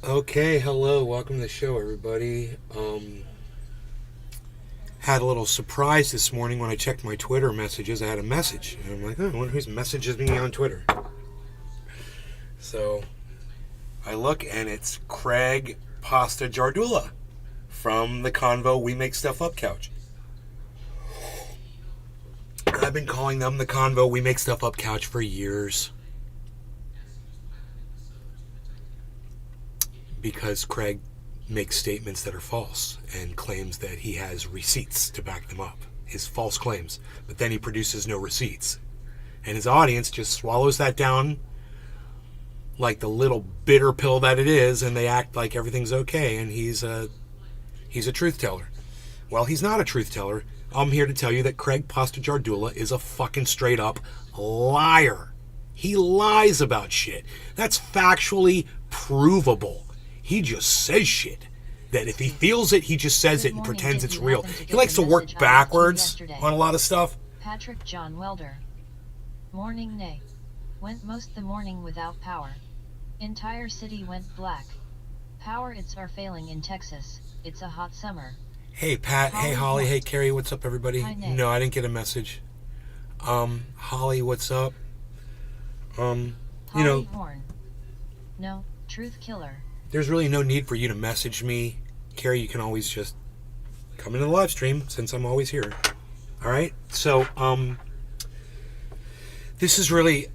Okay, hello, welcome to the show, everybody. Had a little surprise this morning when I checked my Twitter messages. I had a message, and I'm like, oh, I wonder who's messages me on Twitter. So I look, and it's Craig Pasta JARDULA from the Convo We Make Stuff Up couch. I've been calling them the Convo We Make Stuff Up couch for years. Because Craig makes statements that are false and claims that he has receipts to back them up. His false claims. But then he produces no receipts. And his audience just swallows that down like the little bitter pill that it is, and they act like everything's okay, and he's a truth teller. Well, he's not a truth teller. I'm here to tell you that Craig Pasta JARDULA is a fucking straight up liar. He lies about shit. That's factually provable. He just says shit. That if he feels it, he just says it and pretends it's real. He likes to work backwards on a lot of stuff. Patrick John Welder. Morning nay. Went most the morning without power. Entire city went black. Power it's are failing in Texas. It's a hot summer. Hey Pat, hey Holly, hey Carrie, what's up everybody? Hi, Nick. No, I didn't get a message. Holly, what's up? Holly Horn. No, truth killer. There's really no need for you to message me. Carrie, you can always just come into the live stream since I'm always here. Alright? So, this is really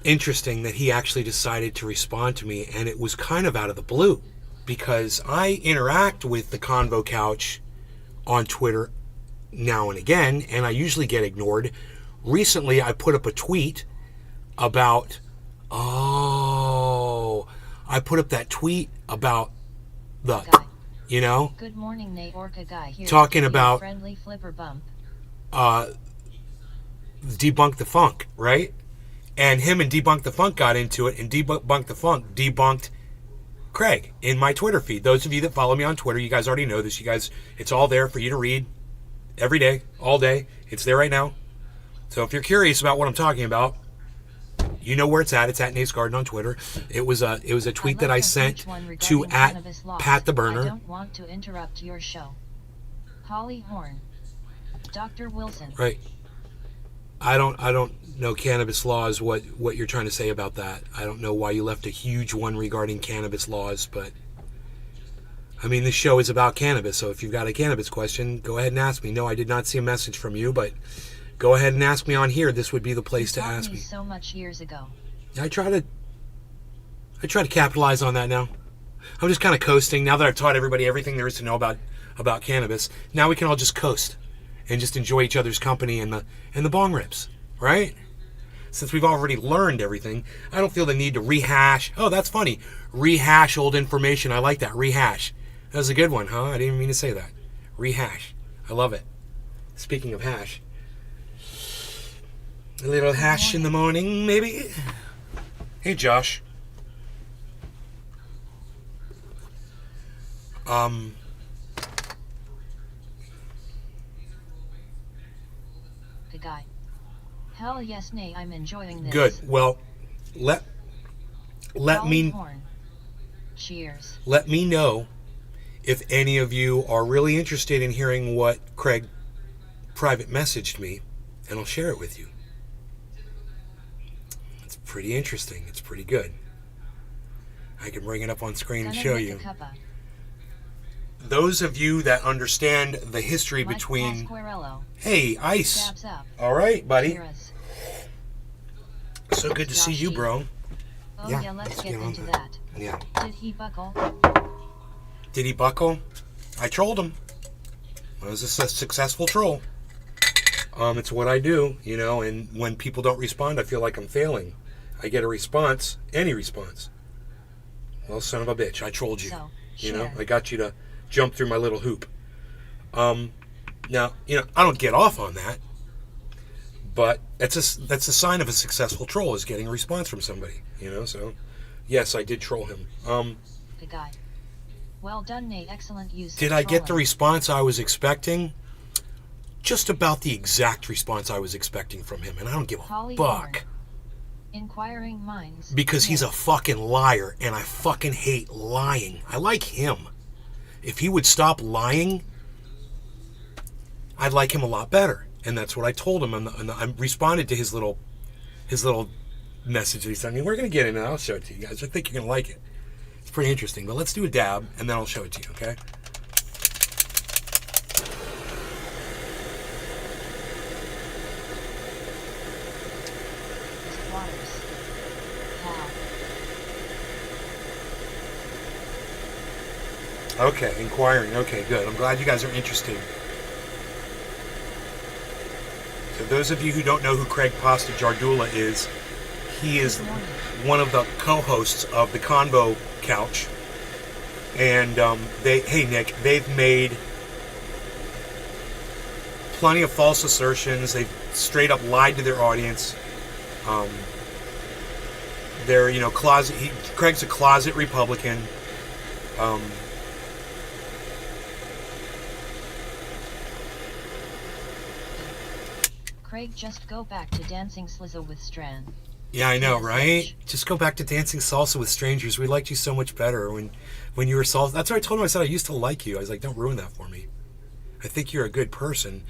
interesting that he actually decided to respond to me, and it was kind of out of the blue because I interact with the Convo Couch on Twitter now and again, and I usually get ignored. Recently, I put up a tweet about, I put up that tweet about the, Good morning, Nate Orca guy here. Talking about friendly flipper bump. Debunk the Funk, right? And him and Debunk the Funk got into it, and Debunk the Funk debunked Craig in my Twitter feed. Those of you that follow me on Twitter, you guys already know this. You guys, it's all there for you to read every day, all day. It's there right now. So if you're curious about what I'm talking about, you know where it's at. It's at Nate's Garden on Twitter. It was a tweet that I sent to at Pat the Burner. I don't want to interrupt your show. Holly Horn. Dr. Wilson. Right. I don't know cannabis laws, what you're trying to say about that. I don't know why you left a huge one regarding cannabis laws, but I mean, this show is about cannabis, so if you've got a cannabis question, go ahead and ask me. No, I did not see a message from you, but go ahead and ask me on here. This would be the place to ask me. So much years ago. I try to capitalize on that now. I'm just kind of coasting now that I've taught everybody everything there is to know about cannabis. Now we can all just coast and just enjoy each other's company and the bong rips, right? Since we've already learned everything, I don't feel the need to rehash. Oh, that's funny. Rehash old information. I like that. Rehash. That was a good one, huh? I didn't even mean to say that. Rehash. I love it. Speaking of hash. A little hash in the morning, maybe? Hey, Josh. Good guy. Hell yes, nay, I'm enjoying this. Good. Well, let me Horn. Cheers. Let me know if any of you are really interested in hearing what Craig private messaged me, and I'll share it with you. It's pretty interesting. It's pretty good. I can bring it up on screen and show you. Those of you that understand the history between... Hey, Ice. All right, buddy. So good to see you, bro. Oh yeah, let's get into that. Yeah. Did he buckle? Did he buckle? I trolled him. I was a successful troll. It's what I do, and when people don't respond, I feel like I'm failing. I get a response, any response. Well, son of a bitch, I trolled you. So, I got you to jump through my little hoop. Now, I don't get off on that, but that's a sign of a successful troll, is getting a response from somebody, so yes, I did troll him. Good guy. Well done, Nate. Excellent use. Did I get the response I was expecting? Just about the exact response I was expecting from him, and I don't give a fuck. Inquiring minds. Because he's Nay. a fucking liar, and I fucking hate lying. I like him. If he would stop lying, I'd like him a lot better. And that's what I told him. I responded to his little message that he sent me. We're going to get in it. I'll show it to you guys. I think you're going to like it. It's pretty interesting. But let's do a dab, and then I'll show it to you, okay? Waters. How? Okay, inquiring. Okay, good. I'm glad you guys are interested. So those of you who don't know who Craig Pasta JARDULA is, he is one of the co-hosts of the Convo Couch. And hey Nick, they've made plenty of false assertions. They've straight up lied to their audience. They're, Craig's a closet Republican. Craig, just go back to dancing salsa with Stran. Yeah, I know, right? Just go back to dancing salsa with strangers. We liked you so much better when you were salsa. That's what I told him. I said I used to like you. I was like, don't ruin that for me. I think you're a good person.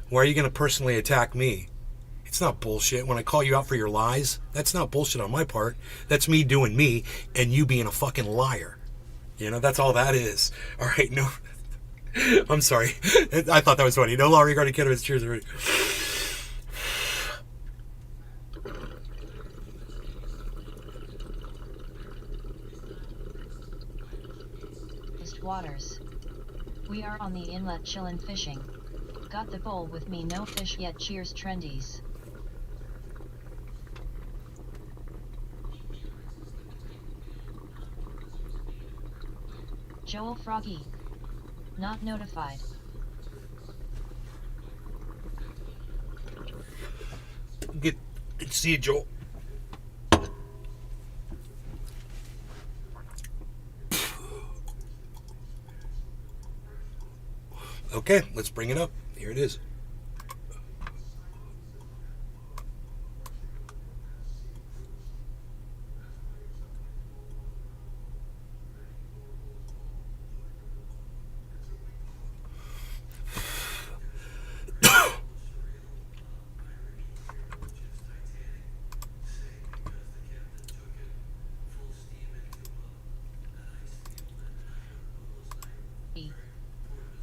Why are you going to personally attack me? It's not bullshit. When I call you out for your lies, that's not bullshit on my part. That's me doing me and you being a fucking liar. That's all that is. All right, no. I'm sorry. I thought that was funny. No law regarding cannabis. Cheers, everybody. Waters. We are on the inlet chillin' fishing. Got the bowl with me, no fish yet. Cheers, trendies. Joel Froggy. Not notified. See you, Joel. Okay, let's bring it up. Here it is.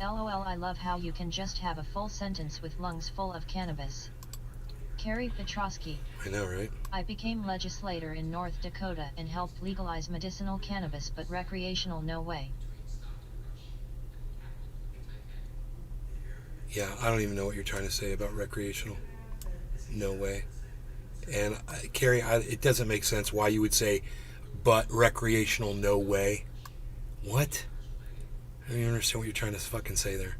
LOL, I love how you can just have a full sentence with lungs full of cannabis. Carrie Petrosky. I know, right? I became legislator in North Dakota and helped legalize medicinal cannabis, but recreational, no way. Yeah, I don't even know what you're trying to say about recreational. No way. And Carrie, it doesn't make sense why you would say, but recreational, no way. What? I don't even understand what you're trying to fucking say there.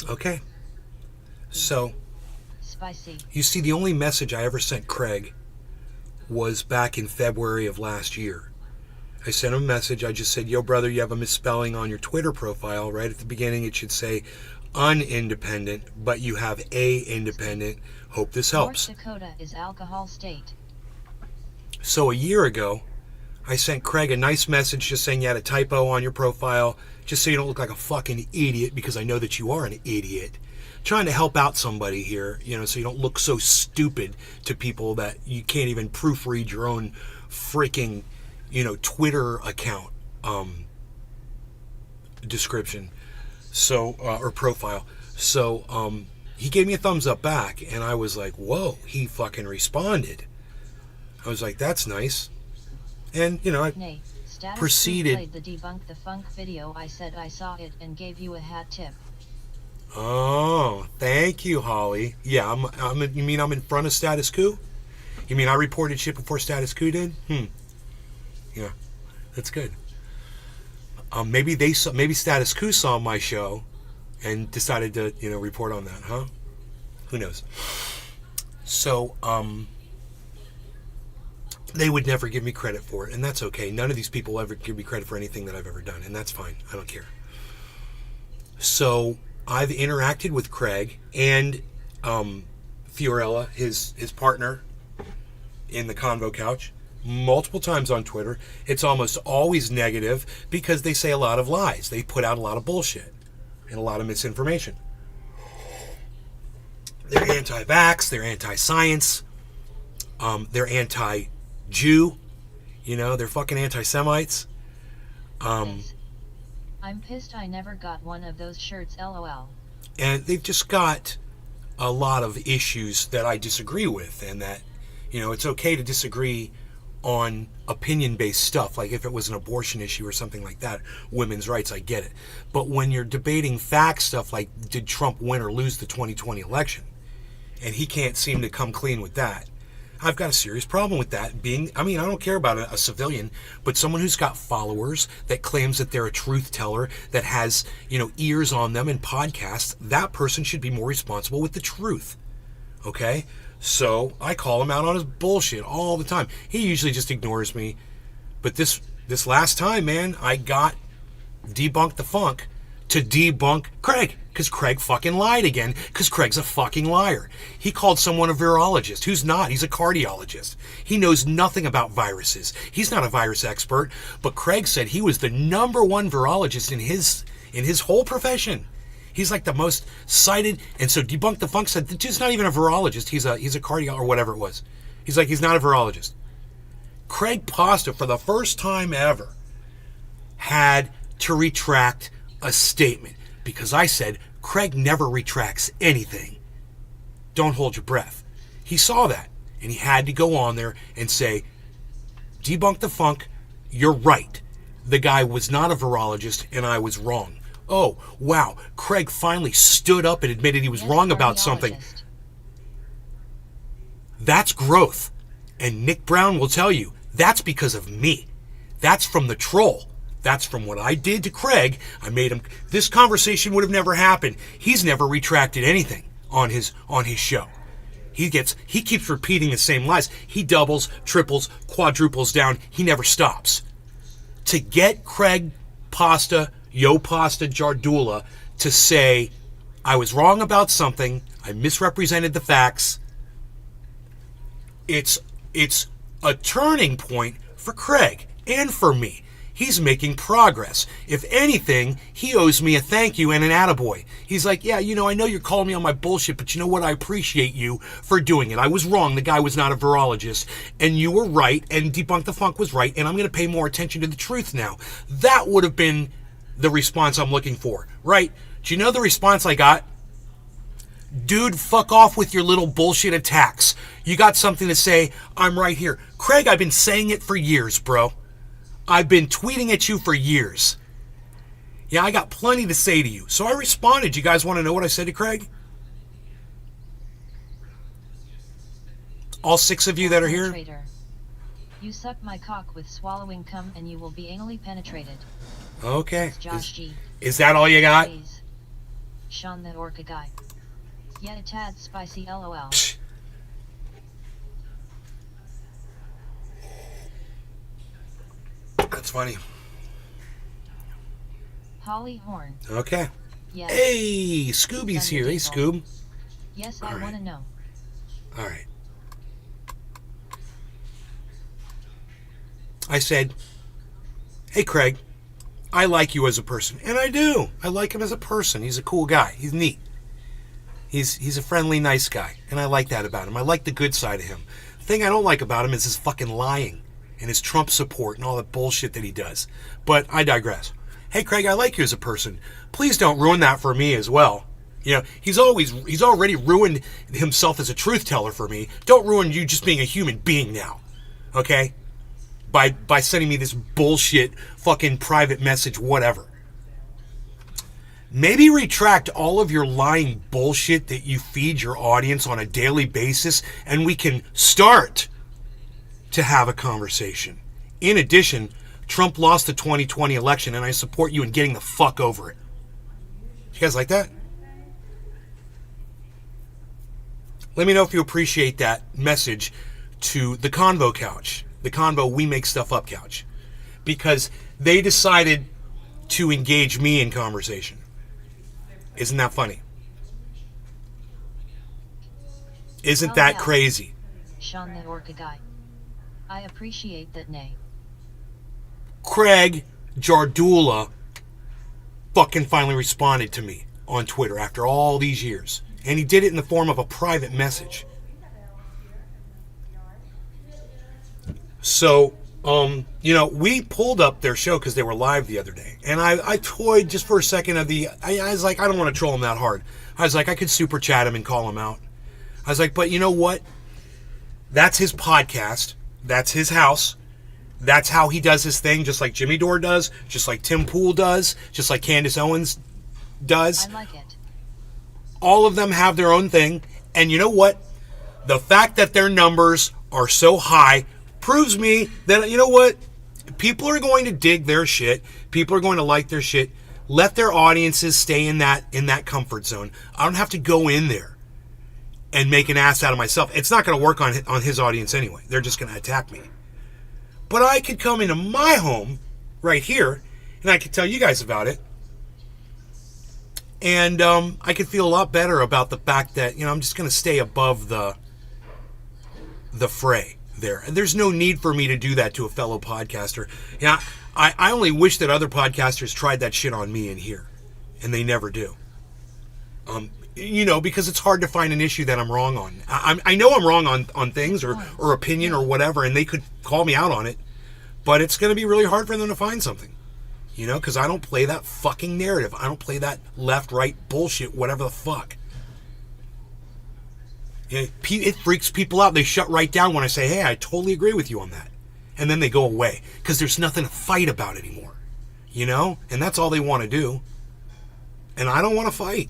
Okay. So, Spicy. You see, the only message I ever sent Craig was back in February of last year. I sent him a message. I just said, yo, brother, you have a misspelling on your Twitter profile. Right at the beginning, it should say unindependent, but you have a independent. Hope this helps. North Dakota is alcohol state. So a year ago, I sent Craig a nice message just saying you had a typo on your profile, just so you don't look like a fucking idiot, because I know that you are an idiot. Trying to help out somebody here, so you don't look so stupid to people that you can't even proofread your own freaking, Twitter account description. So, or profile. So, he gave me a thumbs up back, and I was like, whoa, he fucking responded. I was like, that's nice. And, I proceeded. Played the Debunk the Funk video. I said I saw it and gave you a hat tip. Oh, thank you, Holly. Yeah, you mean I'm in front of Status Quo? You mean I reported shit before Status Quo did? Yeah, that's good. Maybe Status Quo saw my show and decided to, report on that, huh? Who knows? So, they would never give me credit for it, and that's okay. None of these people ever give me credit for anything that I've ever done, and that's fine. I don't care. So I've interacted with Craig and Fiorella, his partner in the Convo Couch, multiple times on Twitter. It's almost always negative because they say a lot of lies. They put out a lot of bullshit and a lot of misinformation. They're anti-vax, they're anti-science, they're anti-Jew, they're fucking anti-Semites. I'm pissed I never got one of those shirts, LOL. And they've just got a lot of issues that I disagree with, and that, it's okay to disagree on opinion-based stuff, like if it was an abortion issue or something like that, women's rights, I get it. But when you're debating fact stuff like, did Trump win or lose the 2020 election? And he can't seem to come clean with that. I've got a serious problem with that. I don't care about a civilian, but someone who's got followers that claims that they're a truth teller, that has, ears on them and podcasts, that person should be more responsible with the truth. Okay? So I call him out on his bullshit all the time. He usually just ignores me. But this last time, man, I got Debunked the Funk to debunk Craig, because Craig fucking lied again, because Craig's a fucking liar. He called someone a virologist who's not. He's a cardiologist. He knows nothing about viruses. He's not a virus expert, but Craig said he was the #1 virologist in his whole profession. He's like the most cited, and so Debunked the Funk said the dude's not even a virologist. He's a cardiologist or whatever it was. He's not a virologist. Craig Pasta, for the first time ever, had to retract a statement, because I said Craig never retracts anything. Don't hold your breath. He saw that, and he had to go on there and say, Debunk the Funk, you're right. The guy was not a virologist, and I was wrong. Oh, wow, Craig finally stood up and admitted he was wrong about something. That's growth. And Nick Brown will tell you, that's because of me. That's from the troll. That's from what I did to Craig. I made him. This conversation would have never happened. He's never retracted anything on his show. He keeps repeating the same lies. He doubles, triples, quadruples down. He never stops. To get Craig Pasta, JARDULA, to say, I was wrong about something, I misrepresented the facts, it's a turning point for Craig and for me. He's making progress. If anything, he owes me a thank you and an attaboy. He's like, yeah, I know you're calling me on my bullshit, but you know what? I appreciate you for doing it. I was wrong. The guy was not a virologist. And you were right, and Debunk the Funk was right, and I'm going to pay more attention to the truth now. That would have been the response I'm looking for, right? Do you know the response I got? Dude, fuck off with your little bullshit attacks. You got something to say, I'm right here. Craig, I've been saying it for years, bro. I've been tweeting at you for years. Yeah, I got plenty to say to you. So I responded. You guys want to know what I said to Craig? All 6 of you that are here? You suck my cock with swallowing cum and you will be anally penetrated. Okay. Josh G. Is that all you got? Sean the Orca guy. Yet a tad spicy, LOL. Psh. That's funny. Holly Horn. Okay. Yes. Hey, Scooby's here. Hey, Scoob. Yes, I want to know. All right. I said, hey, Craig, I like you as a person. And I do. I like him as a person. He's a cool guy. He's neat. He's a friendly, nice guy. And I like that about him. I like the good side of him. The thing I don't like about him is his fucking lying and his Trump support and all that bullshit that he does. But I digress. Hey, Craig, I like you as a person. Please don't ruin that for me as well. He's already ruined himself as a truth teller for me. Don't ruin you just being a human being now. Okay? By sending me this bullshit fucking private message, whatever. Maybe retract all of your lying bullshit that you feed your audience on a daily basis, and we can start to have a conversation. In addition, Trump lost the 2020 election, and I support you in getting the fuck over it. You guys like that? Let me know if you appreciate that message to the Convo Couch. the Convo We Make Stuff Up couch, because they decided to engage me in conversation. Isn't that funny? Isn't that crazy? Sean the Orca guy. I appreciate that, nay. Craig JARDULA fucking finally responded to me on Twitter after all these years. And he did it in the form of a private message. So, we pulled up their show because they were live the other day. And I toyed just for a second I was like, I don't want to troll him that hard. I was like, I could super chat him and call him out. I was like, but you know what? That's his podcast. That's his house. That's how he does his thing, just like Jimmy Dore does, just like Tim Pool does, just like Candace Owens does. I like it. All of them have their own thing. And you know what? The fact that their numbers are so high proves me that, you know what? People are going to dig their shit. People are going to like their shit. Let their audiences stay in that comfort zone. I don't have to go in there and make an ass out of myself. It's not going to work on his audience anyway. They're just going to attack me. But I could come into my home right here, and I could tell you guys about it. And I could feel a lot better about the fact that, I'm just going to stay above the fray there. And there's no need for me to do that to a fellow podcaster. I only wish that other podcasters tried that shit on me in here. And they never do. Because it's hard to find an issue that I'm wrong on. I know I'm wrong on things or opinion or whatever, and they could call me out on it. But it's going to be really hard for them to find something. Because I don't play that fucking narrative. I don't play that left-right bullshit, whatever the fuck. It freaks people out. They shut right down when I say, hey, I totally agree with you on that. And then they go away. Because there's nothing to fight about anymore. And that's all they want to do. And I don't want to fight.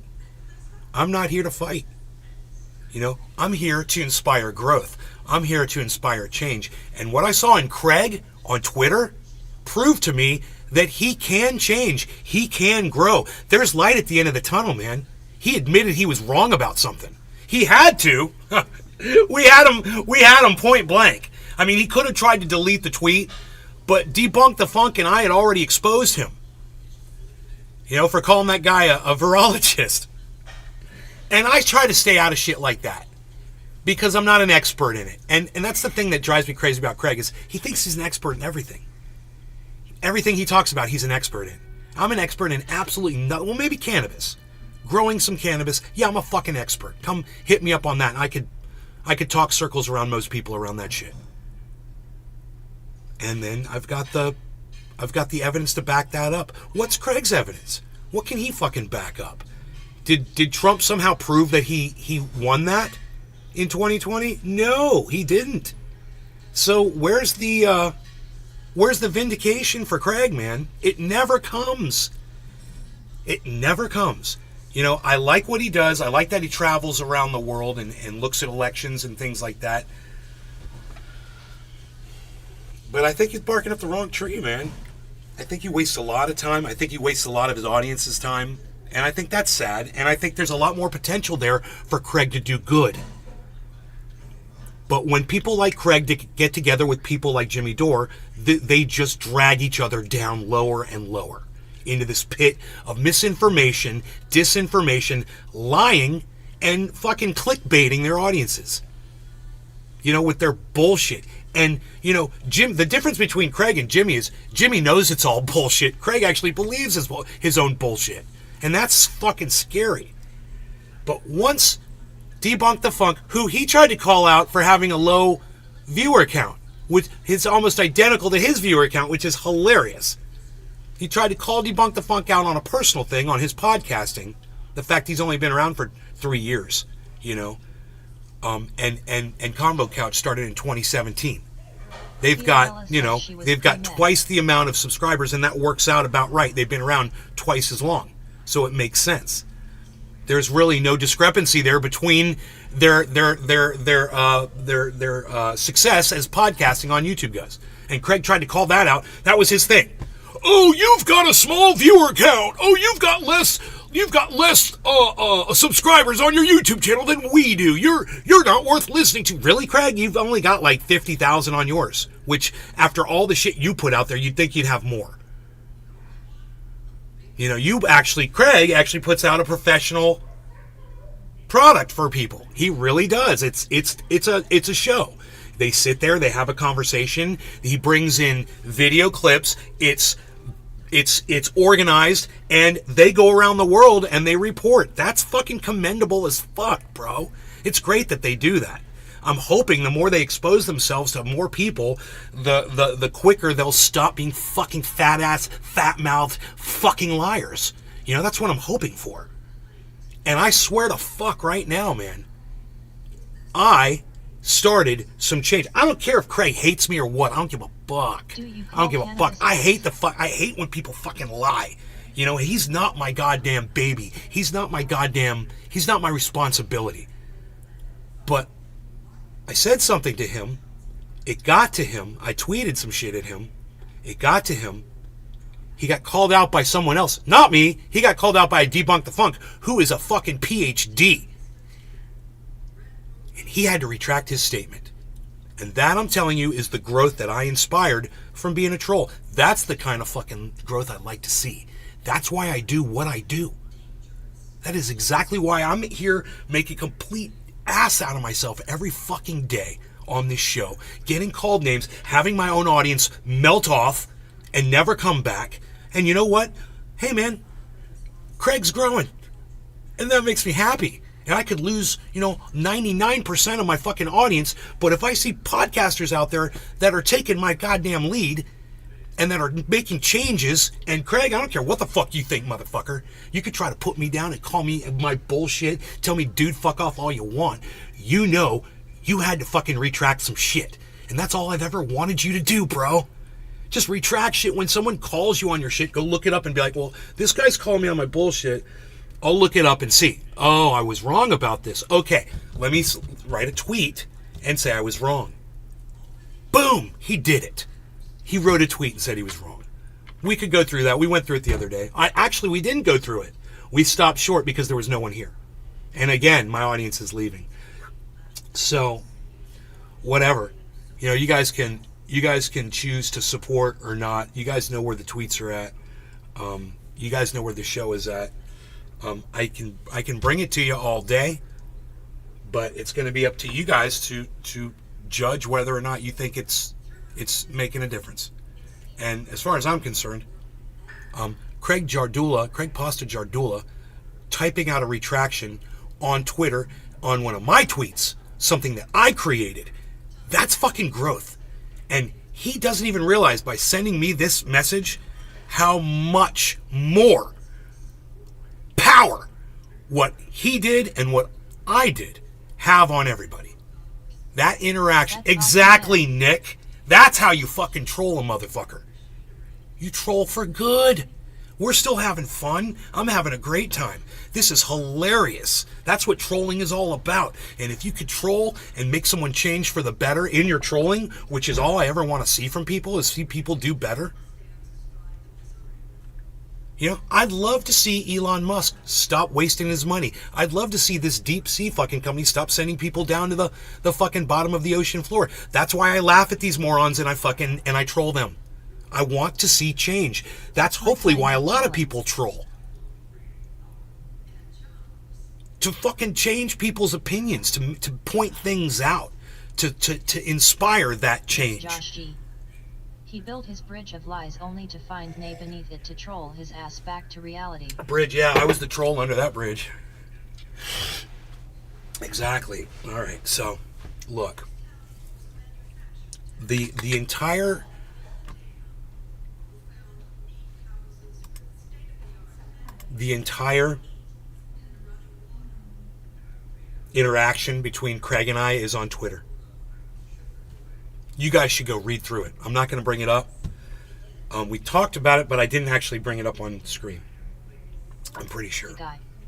I'm not here to fight. I'm here to inspire growth. I'm here to inspire change. And what I saw in Craig on Twitter proved to me that he can change. He can grow. There's light at the end of the tunnel, man. He admitted he was wrong about something. He had to. We had him point blank. I mean, he could have tried to delete the tweet, but Debunk the Funk and I had already exposed him. For calling that guy a virologist. And I try to stay out of shit like that because I'm not an expert in it. And that's the thing that drives me crazy about Craig is he thinks he's an expert in everything. Everything he talks about, he's an expert in. I'm an expert in absolutely nothing. Well, maybe cannabis. Growing some cannabis. Yeah, I'm a fucking expert. Come hit me up on that. And I could talk circles around most people around that shit. And then I've got the evidence to back that up. What's Craig's evidence? What can he fucking back up? Did Trump somehow prove that he won that in 2020? No, he didn't. So where's the vindication for Craig, man? It never comes. It never comes. I like what he does. I like that he travels around the world and looks at elections and things like that. But I think he's barking up the wrong tree, man. I think he wastes a lot of time. I think he wastes a lot of his audience's time. And I think that's sad. And I think there's a lot more potential there for Craig to do good. But when people like Craig get together with people like Jimmy Dore, they just drag each other down lower and lower into this pit of misinformation, disinformation, lying, and fucking clickbaiting their audiences. With their bullshit. And, the difference between Craig and Jimmy is Jimmy knows it's all bullshit. Craig actually believes his own bullshit. And that's fucking scary. But once Debunk the Funk, who he tried to call out for having a low viewer count, which is almost identical to his viewer count, which is hilarious. He tried to call Debunk the Funk out on a personal thing on his podcasting. The fact he's only been around for 3 years, and Combo Couch started in 2017. They've got, they've got twice the amount of subscribers, and that works out about right. They've been around twice as long, so it makes sense. There's really no discrepancy there between their success as podcasting on YouTube goes. And Craig tried to call that out. That was his thing. Oh, you've got a small viewer count. Oh, you've got less you've got less subscribers on your YouTube channel than we do. You're not worth listening to. Really, Craig? You've only got like 50,000 on yours, which after all the shit you put out there, you'd think you'd have more. You know, Craig actually puts out a professional product for people. He really does. It's a show. They sit there, they have a conversation. He brings in video clips. It's organized, and they go around the world and they report. That's fucking commendable as fuck, bro. It's great that they do that. I'm hoping the more they expose themselves to more people, the quicker they'll stop being fucking fat-ass, fat-mouthed fucking liars. You know, that's what I'm hoping for. And I swear to fuck right now, man, I started some change. I don't care if Craig hates me or what. I don't give a fuck. I don't give a fuck. I hate when people fucking lie. You know, he's not my goddamn baby. He's not my responsibility. But I said something to him. It got to him. I tweeted some shit at him. It got to him. He got called out by someone else. Not me. He got called out by a Debunk the Funk, who is a fucking PhD. And he had to retract his statement. And that, I'm telling you, is the growth that I inspired from being a troll. That's the kind of fucking growth I'd like to see. That's why I do what I do. That is exactly why I'm here making complete ass out of myself every fucking day on this show. Getting called names, having my own audience melt off and never come back. And you know what? Hey, man, Craig's growing. And that makes me happy. And I could lose, 99% of my fucking audience. But if I see podcasters out there that are taking my goddamn lead and that are making changes, and Craig, I don't care what the fuck you think, motherfucker. You could try to put me down and call me my bullshit, tell me, dude, fuck off all you want. You know you had to fucking retract some shit. And that's all I've ever wanted you to do, bro. Just retract shit. When someone calls you on your shit, go look it up and be like, well, this guy's calling me on my bullshit. I'll look it up and see. Oh, I was wrong about this. Okay, let me write a tweet and say I was wrong. Boom, he did it. He wrote a tweet and said he was wrong. We could go through that. We went through it the other day. We didn't go through it. We stopped short because there was no one here. And again, my audience is leaving. So, whatever. You guys can choose to support or not. You guys know where the tweets are at. You guys know where the show is at. I can bring it to you all day, but it's going to be up to you guys to judge whether or not you think it's making a difference. And as far as I'm concerned, Craig Pasta JARDULA, typing out a retraction on Twitter on one of my tweets, something that I created, that's fucking growth. And he doesn't even realize by sending me this message how much more power what he did and what I did have on everybody. That interaction. Exactly, Nick. That's how you fucking troll a motherfucker. You troll for good. We're still having fun. I'm having a great time. This is hilarious. That's what trolling is all about. And if you could troll and make someone change for the better in your trolling, which is all I ever want to see from people, is see people do better. I'd love to see Elon Musk stop wasting his money. I'd love to see this deep sea fucking company stop sending people down to the fucking bottom of the ocean floor. That's why I laugh at these morons and I troll them. I want to see change. That's hopefully why a lot of people troll. To fucking change people's opinions, to point things out, to inspire that change. Josh G. He built his bridge of lies only to find Nay beneath it to troll his ass back to reality. Bridge, yeah, I was the troll under that bridge. Exactly. All right, so, look. The entire interaction between Craig and I is on Twitter. You guys should go read through it. I'm not going to bring it up. We talked about it, but I didn't actually bring it up on screen. I'm pretty sure.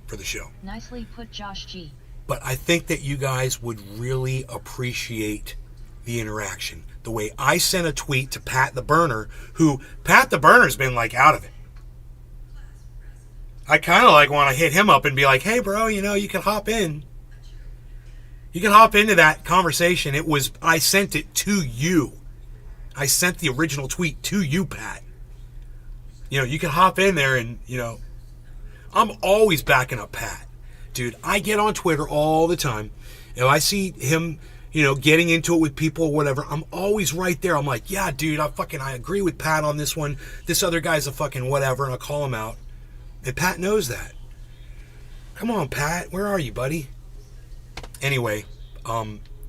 For the show. Nicely put, Josh G. But I think that you guys would really appreciate the interaction. The way I sent a tweet to Pat the Burner, who Pat the Burner's been like out of it. I kind of like want to hit him up and be like, hey, bro, you can hop in. You can hop into that conversation. I sent it to you. I sent the original tweet to you, Pat. You can hop in there and, I'm always backing up Pat. Dude, I get on Twitter all the time. If I see him, getting into it with people or whatever, I'm always right there. I'm like, yeah, dude, I agree with Pat on this one. This other guy's a fucking whatever, and I'll call him out. And Pat knows that. Come on, Pat. Where are you, buddy? Anyway,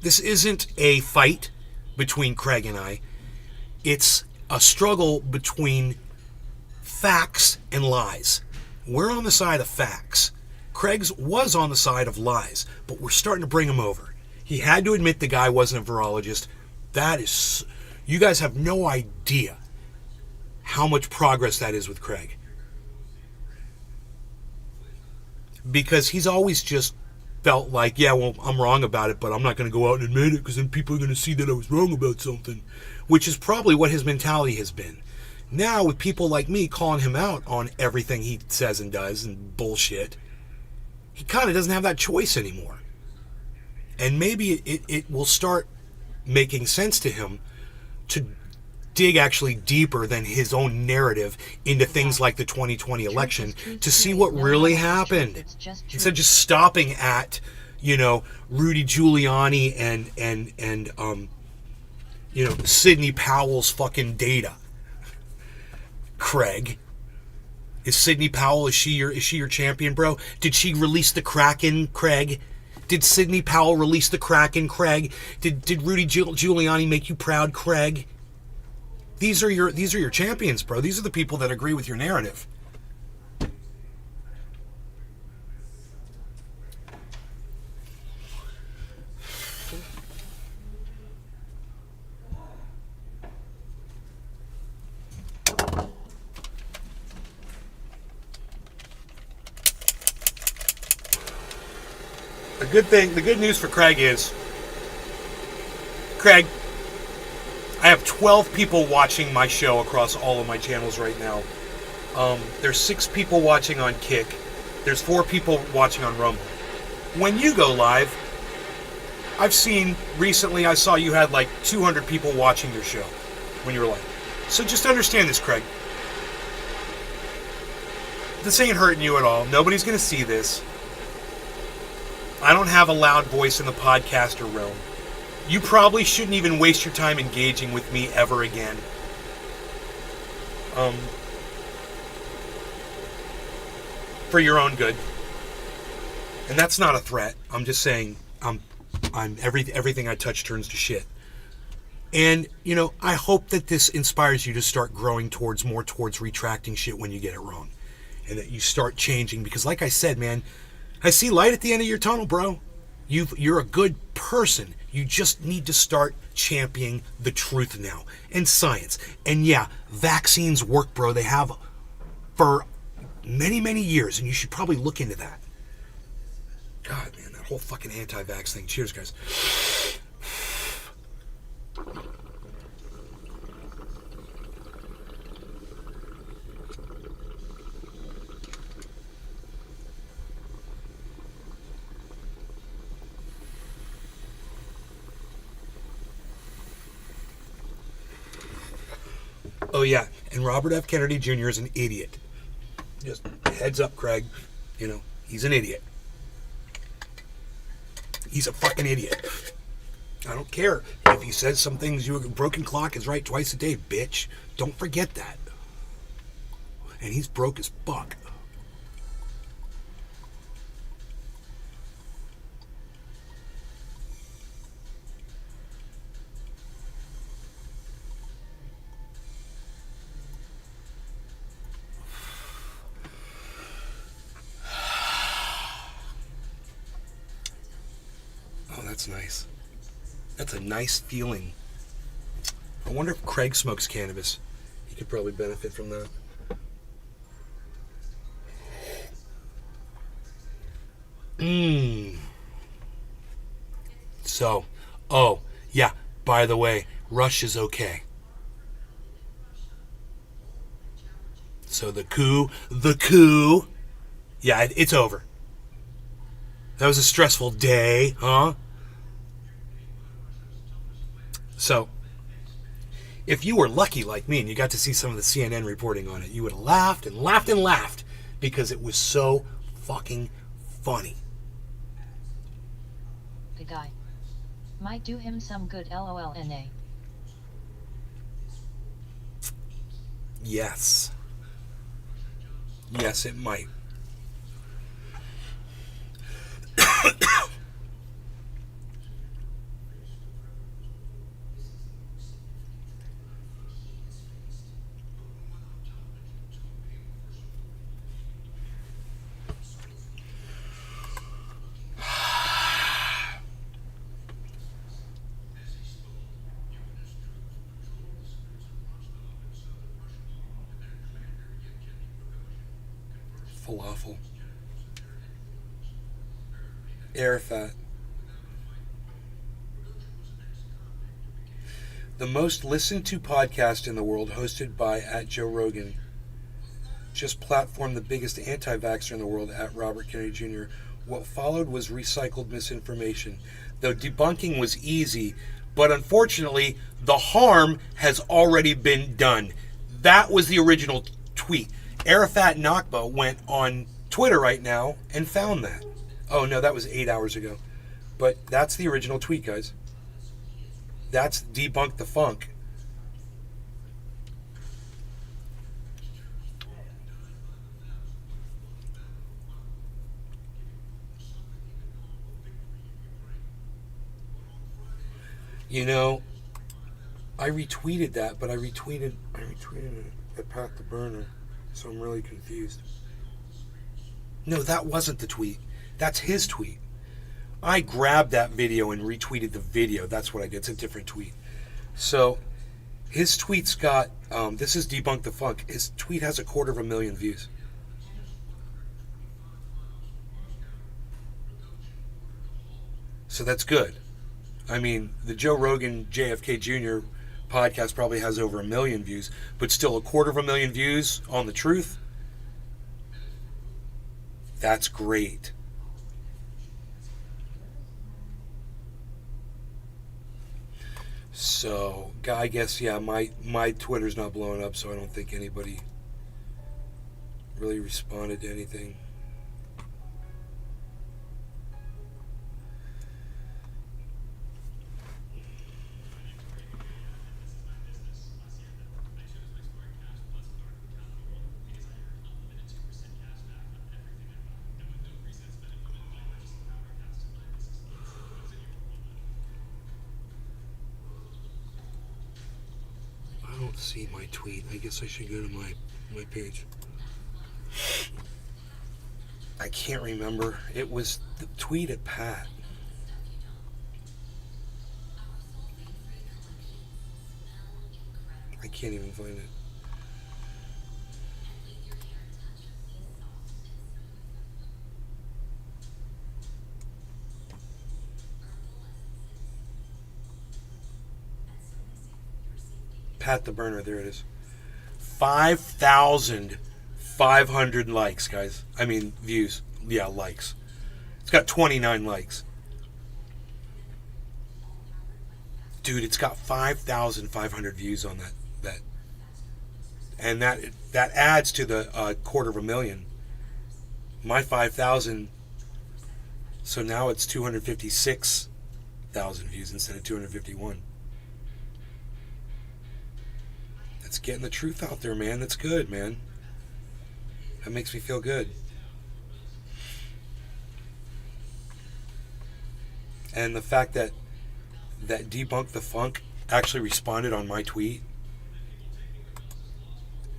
this isn't a fight between Craig and I. It's a struggle between facts and lies. We're on the side of facts. Craig's was on the side of lies, but we're starting to bring him over. He had to admit the guy wasn't a virologist. You guys have no idea how much progress that is with Craig. Because he's always just felt like, yeah, well, I'm wrong about it, but I'm not going to go out and admit it because then people are going to see that I was wrong about something, which is probably what his mentality has been. Now, with people like me calling him out on everything he says and does and bullshit, he kind of doesn't have that choice anymore. And maybe it will start making sense to him to dig actually deeper than his own narrative into things like the 2020 election to see what really happened. Instead of just stopping at, Rudy Giuliani and Sidney Powell's fucking data. Craig. Is Sidney Powell, is she your champion, bro? Did she release the Kraken, Craig? Did Sidney Powell release the Kraken, Craig? Did Rudy Giuliani make you proud, Craig? These are your champions, bro. These are the people that agree with your narrative. The good news for Craig is, Craig, I have 12 people watching my show across all of my channels right now. There's 6 people watching on Kick. There's 4 people watching on Rumble. When you go live, I've seen recently, I saw you had like 200 people watching your show when you were live. So just understand this, Craig. This ain't hurting you at all. Nobody's going to see this. I don't have a loud voice in the podcaster realm. You probably shouldn't even waste your time engaging with me ever again. For your own good. And that's not a threat. I'm just saying I'm everything I touch turns to shit. And, I hope that this inspires you to start growing more towards retracting shit when you get it wrong. And that you start changing. Because like I said, man, I see light at the end of your tunnel, bro. You're a good person. You just need to start championing the truth now. And science. And yeah, vaccines work, bro. They have for many, many years. And you should probably look into that. God, man, that whole fucking anti-vax thing. Cheers, guys. Oh, yeah. And Robert F. Kennedy Jr. is an idiot. Just heads up, Craig. He's an idiot. He's a fucking idiot. I don't care if he says some things. A broken clock is right twice a day, bitch. Don't forget that. And he's broke as fuck. That's nice. That's a nice feeling. I wonder if Craig smokes cannabis. He could probably benefit from that. So, yeah, by the way, Rush is okay. So the coup Yeah, it's over. That was a stressful day, huh? So, if you were lucky like me and you got to see some of the CNN reporting on it, you would have laughed and laughed and laughed because it was so fucking funny. The guy. Might do him some good LOLNA. Yes. Yes, it might. Falafel. Arafat. The most listened to podcast in the world, hosted by at Joe Rogan, just platformed the biggest anti-vaxxer in the world at Robert Kennedy Jr. What followed was recycled misinformation. Though debunking was easy, but unfortunately, the harm has already been done. That was the original tweet. Arafat Nakba went on Twitter right now and found that. Oh no, that was 8 hours ago. But that's the original tweet, guys. That's Debunk the Funk. You know, I retweeted that, but I retweeted it at Pat the Burner, so I'm really confused. No, that wasn't the tweet. That's his tweet. I grabbed that video and retweeted the video. That's what I did. It's a different tweet. So his tweet's got, this is Debunk the Funk. His tweet has 250,000 views. So that's good. I mean, the Joe Rogan JFK Jr. podcast probably has over 1 million views, but still 250,000 views on the truth. That's great. So, I guess, yeah, my Twitter's not blowing up, so I don't think anybody really responded to anything. I don't see my tweet. I guess I should go to my page. I can't remember. It was the tweet at Pat. I can't even find it. Pat the Burner, there it is. 5,500 likes, guys. I mean, views. Yeah, likes. It's got 29 likes. Dude, it's got 5,500 views on that. And that adds to the 250,000. My 5,000. So now it's 256,000 views instead of 251. It's getting the truth out there, man. That's good, man. That makes me feel good. And the fact that Debunk the Funk actually responded on my tweet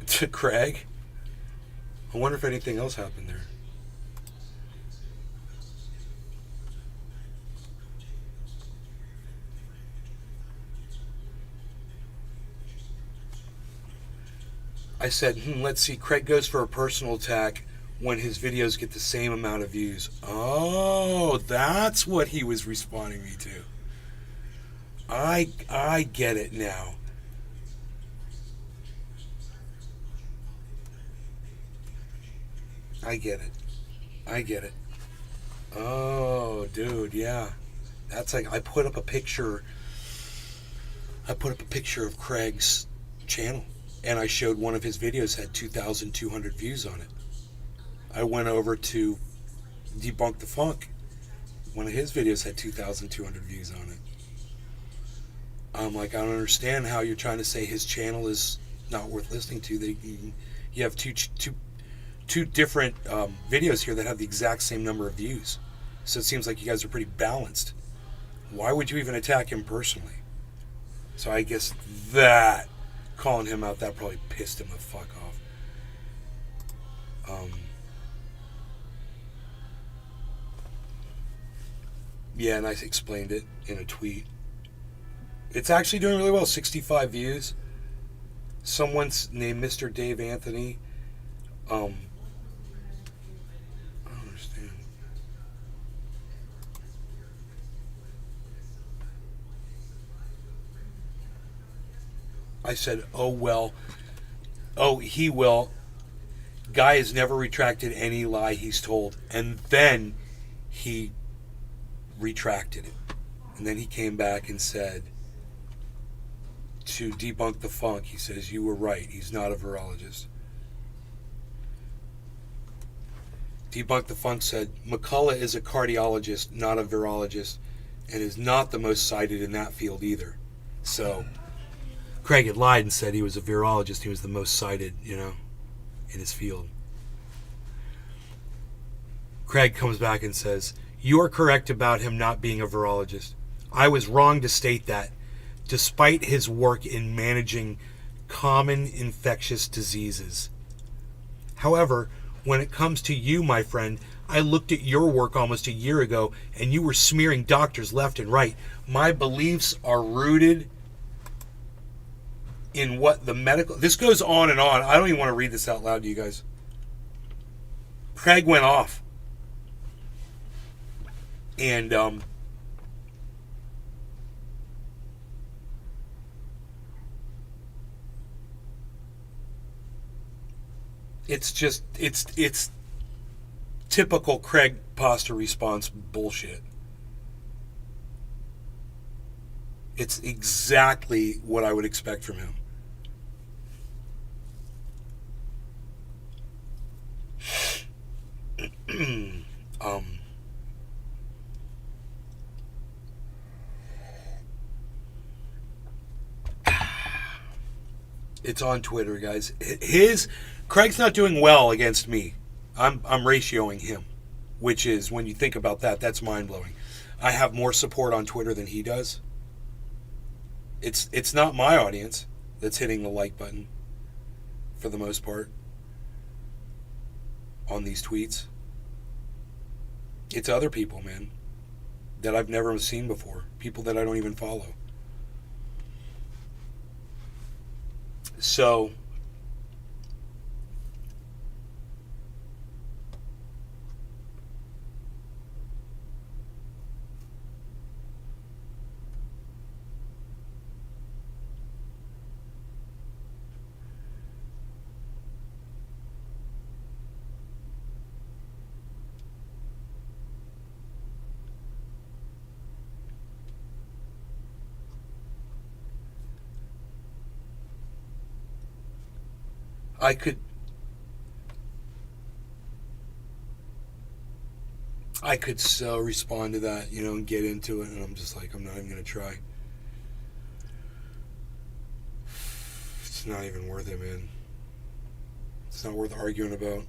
to Craig. I wonder if anything else happened there. I said, let's see, Craig goes for a personal attack when his videos get the same amount of views. Oh, that's what he was responding me to. I get it now. I get it. I get it. Oh, dude, yeah. That's like I put up a picture. I put up a picture of Craig's channel, and I showed one of his videos had 2,200 views on it. I went over to Debunk the Funk. One of his videos had 2,200 views on it. I'm like, I don't understand how you're trying to say his channel is not worth listening to. You have two different videos here that have the exact same number of views. So it seems like you guys are pretty balanced. Why would you even attack him personally? So I guess that, calling him out, that probably pissed him the fuck off. Yeah, and I explained it in a tweet. It's actually doing really well. 65 views. Someone's named Mr. Dave Anthony. I don't understand. I said, oh, well. Oh, he will. Guy has never retracted any lie he's told. And then he retracted it. And then he came back and said, to debunk the funk, he says, you were right. He's not a virologist. Debunk the Funk said, McCullough is a cardiologist, not a virologist, and is not the most cited in that field either. So Craig had lied and said he was a virologist. He was the most cited, in his field. Craig comes back and says, you are correct about him not being a virologist. I was wrong to state that, despite his work in managing common infectious diseases. However, when it comes to you, my friend, I looked at your work almost a year ago, and you were smearing doctors left and right. My beliefs are rooted in what the medical... This goes on and on. I don't even want to read this out loud to you guys. Craig went off. And, it's typical Craig Pasta response bullshit. It's exactly what I would expect from him. It's on Twitter, guys. Craig's not doing well against me. I'm ratioing him, which is, when you think about that, that's mind-blowing. I have more support on Twitter than he does. It's not my audience that's hitting the like button for the most part on these tweets. It's other people, man, that I've never seen before. People that I don't even follow. So I could so respond to that, and get into it, and I'm just like, I'm not even going to try. It's not even worth it, man. It's not worth arguing about.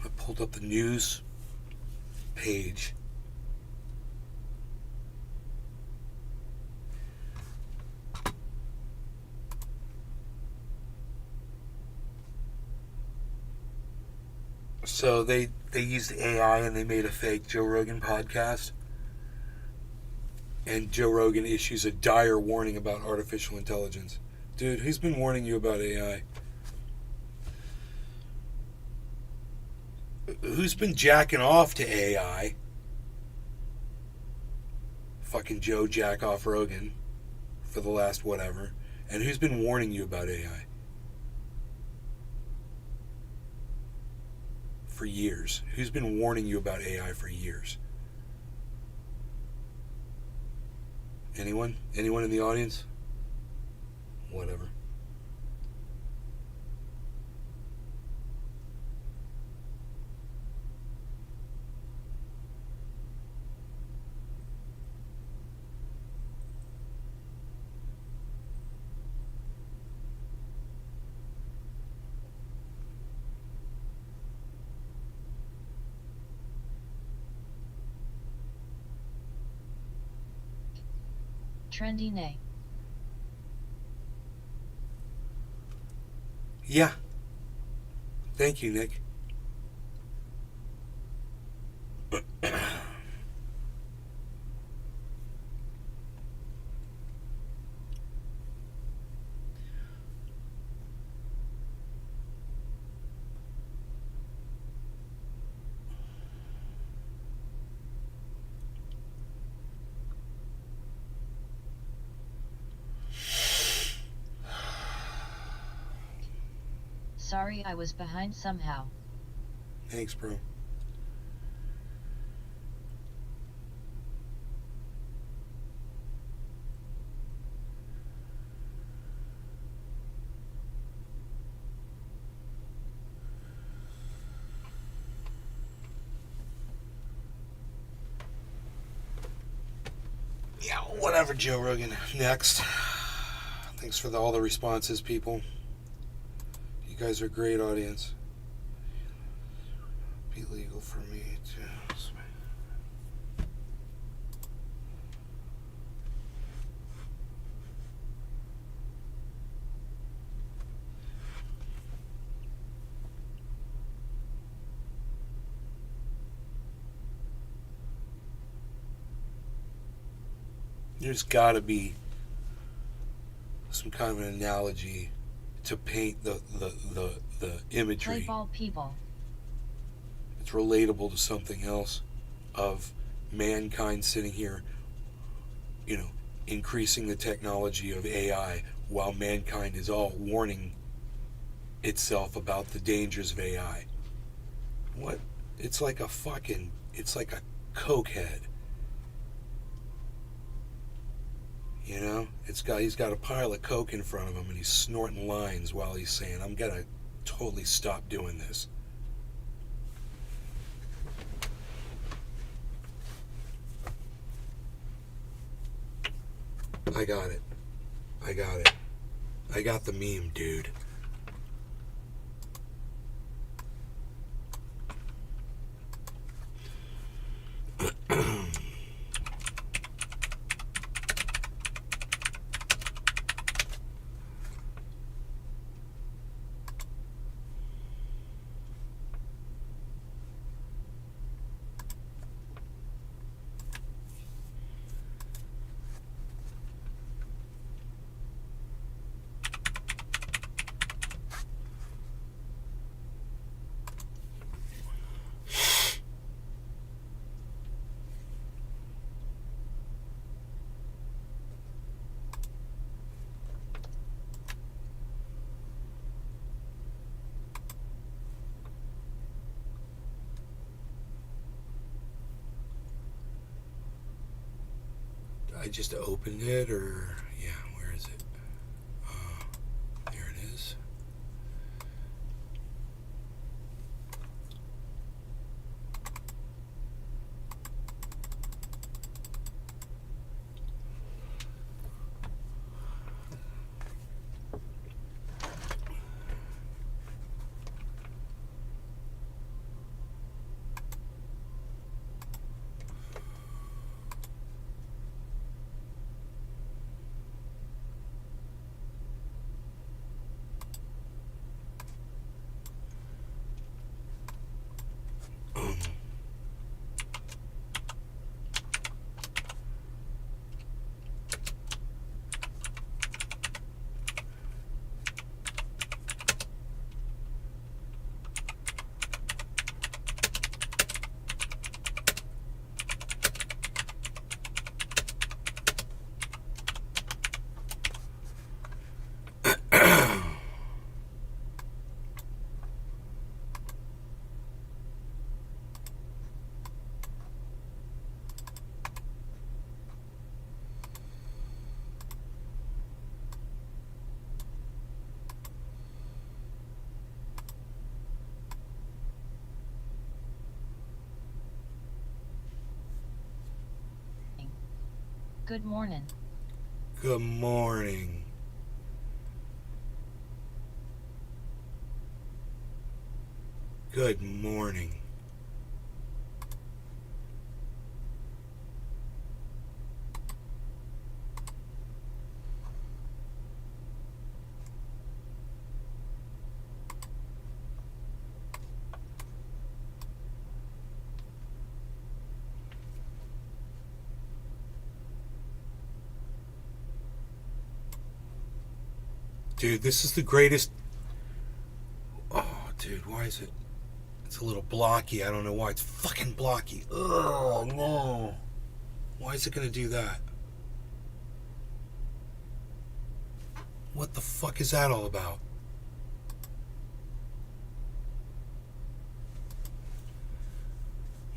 I pulled up the news page. So they used AI and they made a fake Joe Rogan podcast. And Joe Rogan issues a dire warning about artificial intelligence. Dude, who's been warning you about AI? Who's been jacking off to AI fucking Joe Jackoff Rogan for the last whatever. And who's been warning you about AI? For years. Who's been warning you about AI for years? Anyone? Anyone in the audience? Whatever. Trendy nay. Yeah. Thank you, Nick. Sorry I was behind somehow. Thanks, bro. Yeah, whatever, Joe Rogan. Next. Thanks for all the responses, people. You guys are a great audience. Be legal for me to. There's got to be some kind of an analogy to paint the imagery. Play ball people. It's relatable to something else of mankind sitting here, increasing the technology of AI while mankind is all warning itself about the dangers of AI. What? It's like a cokehead. He's got a pile of coke in front of him and he's snorting lines while he's saying, I'm gonna totally stop doing this. I got it. I got the meme, dude. I just opened it, or yeah, where is it? There it is. Good morning. Good morning. Good morning. Dude, this is the greatest. Oh, dude, why is it? It's a little blocky. I don't know why. It's fucking blocky. Oh, no. Why is it going to do that? What the fuck is that all about?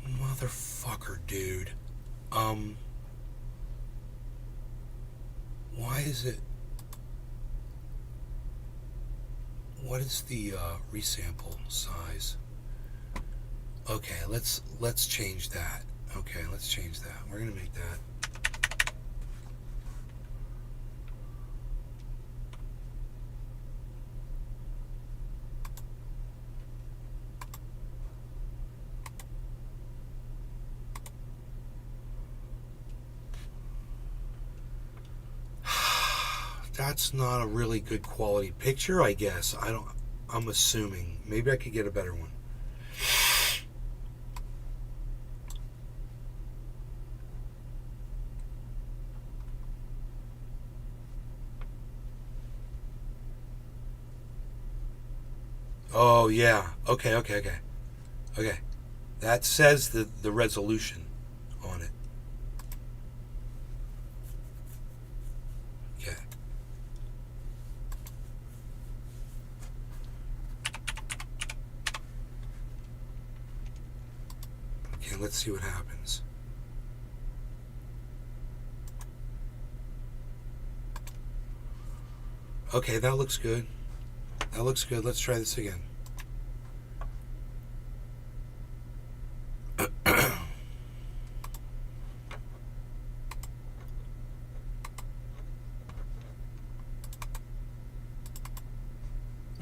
Motherfucker, dude. Why is it... What is the resample size? Okay, let's change that. Okay, let's change that. We're gonna make that. That's not a really good quality picture, I guess. I'm assuming. Maybe I could get a better one. Oh, yeah. Okay. Okay. That says the resolution on it. Okay. Okay, let's see what happens. Okay, that looks good. That looks good. Let's try this again.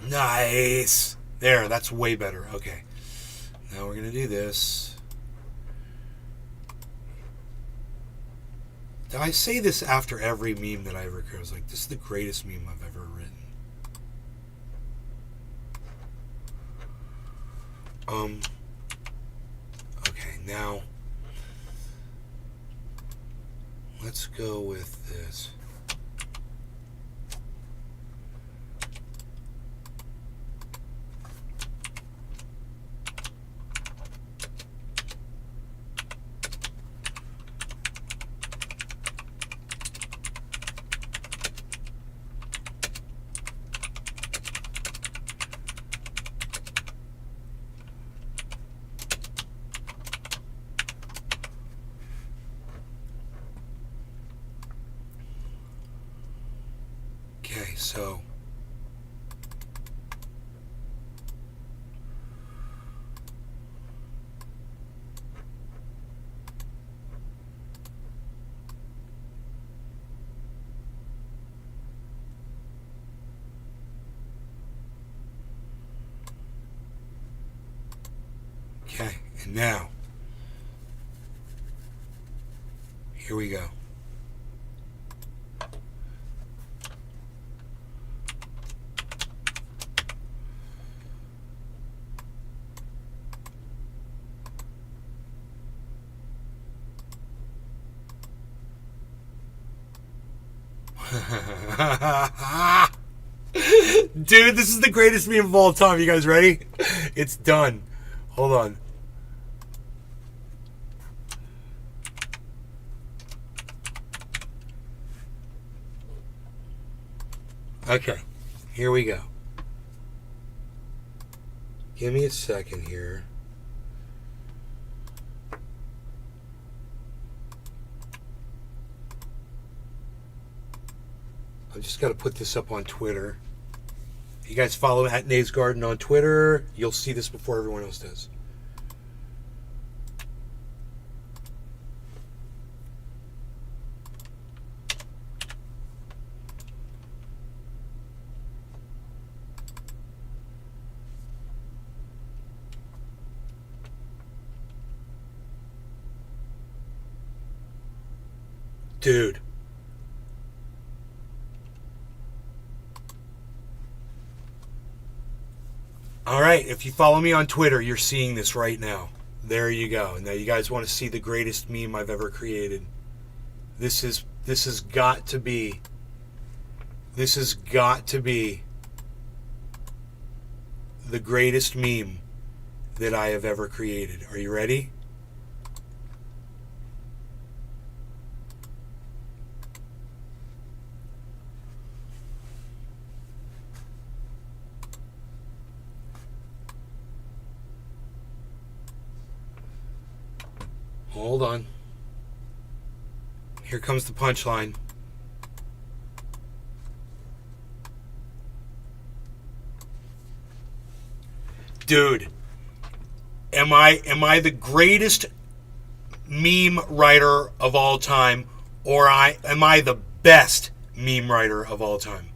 Nice. There, that's way better. Okay. Now we're going to do this. I say this after every meme that I ever create. I was like, this is the greatest meme I've ever written. Okay, now let's go with this. Okay, so okay, and now here we go. Dude, this is the greatest meme of all time. You guys ready? It's done. Hold on. Okay, here we go. Give me a second here. I just got to put this up on Twitter. If you guys follow at Nave's Garden on Twitter, you'll see this before everyone else does. Dude. All right, if you follow me on Twitter, you're seeing this right now. There you go. Now you guys want to see the greatest meme I've ever created. This has got to be the greatest meme that I have ever created. Are you ready? Hold on. Here comes the punchline. Dude, am I the greatest meme writer of all time, or am I the best meme writer of all time?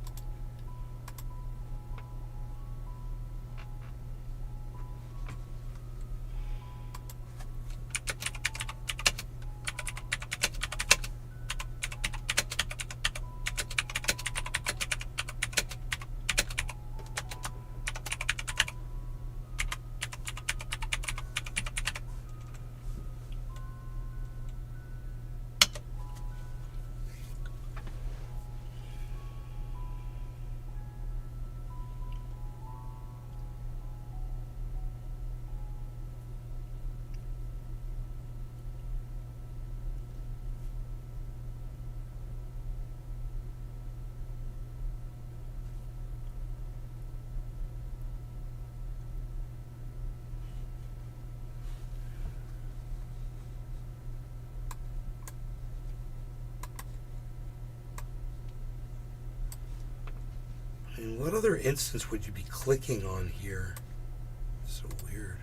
And what other instance would you be clicking on here? So weird.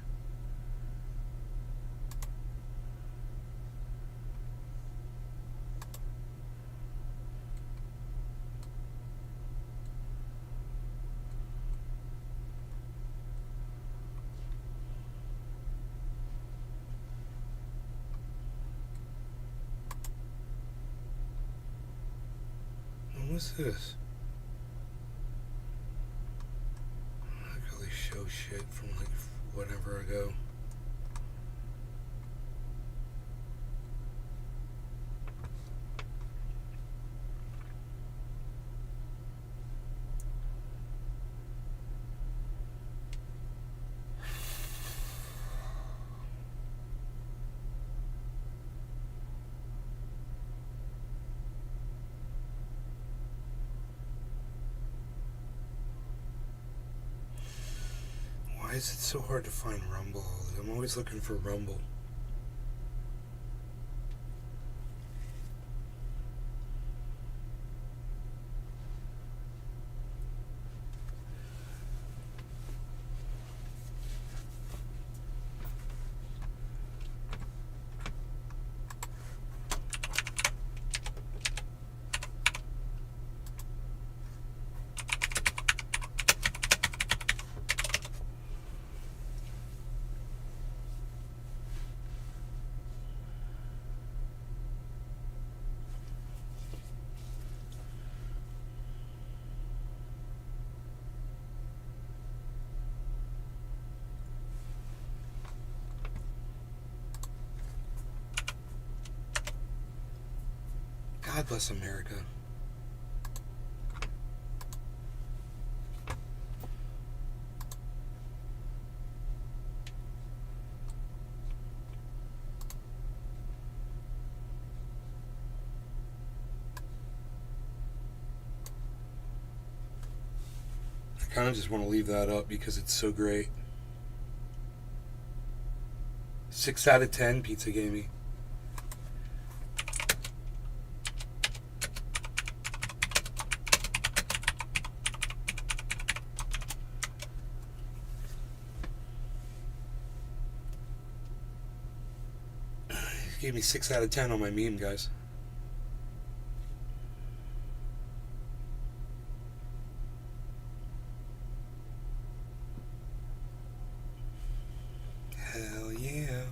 What was this? I really show shit from like whatever ago. Why is it so hard to find Rumble? I'm always looking for Rumble. God bless America. I kind of just want to leave that up because it's so great. 6 out of 10 Pizza gave me. He gave me 6 out of 10 on my meme, guys. Hell yeah.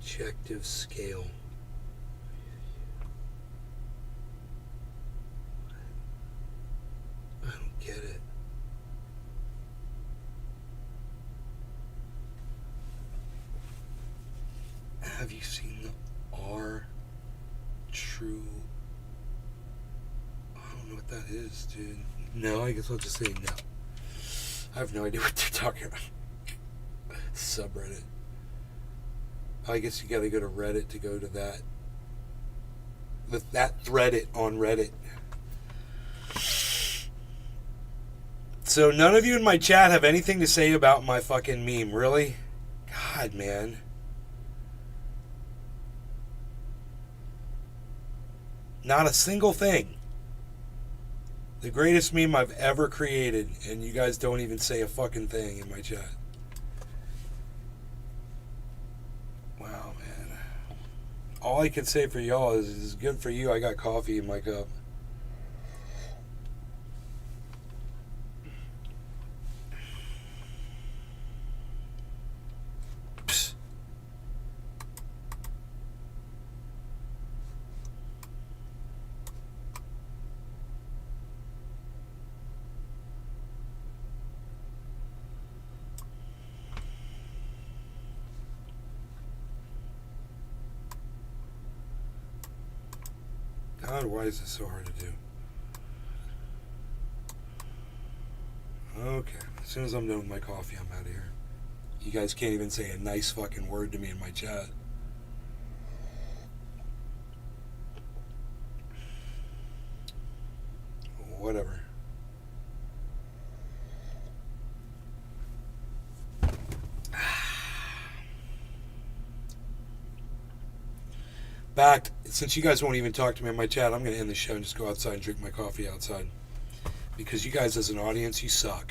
Objective scale. I don't get it. Have you seen the R true? I don't know what that is, dude. No, I guess I'll just say no. I have no idea what they're talking about. Subreddit. I guess you gotta go to Reddit to go to that. With that Threadit on Reddit. So none of you in my chat have anything to say about my fucking meme, really? God, man. Not a single thing. The greatest meme I've ever created, and you guys don't even say a fucking thing in my chat. Wow, man. All I can say for y'all is good for you. I got coffee in my cup. God, why is this so hard to do? Okay, as soon as I'm done with my coffee, I'm out of here. You guys can't even say a nice fucking word to me in my chat. Whatever. Back, since you guys won't even talk to me in my chat, I'm going to end the show and just go outside and drink my coffee outside. Because you guys as an audience, you suck.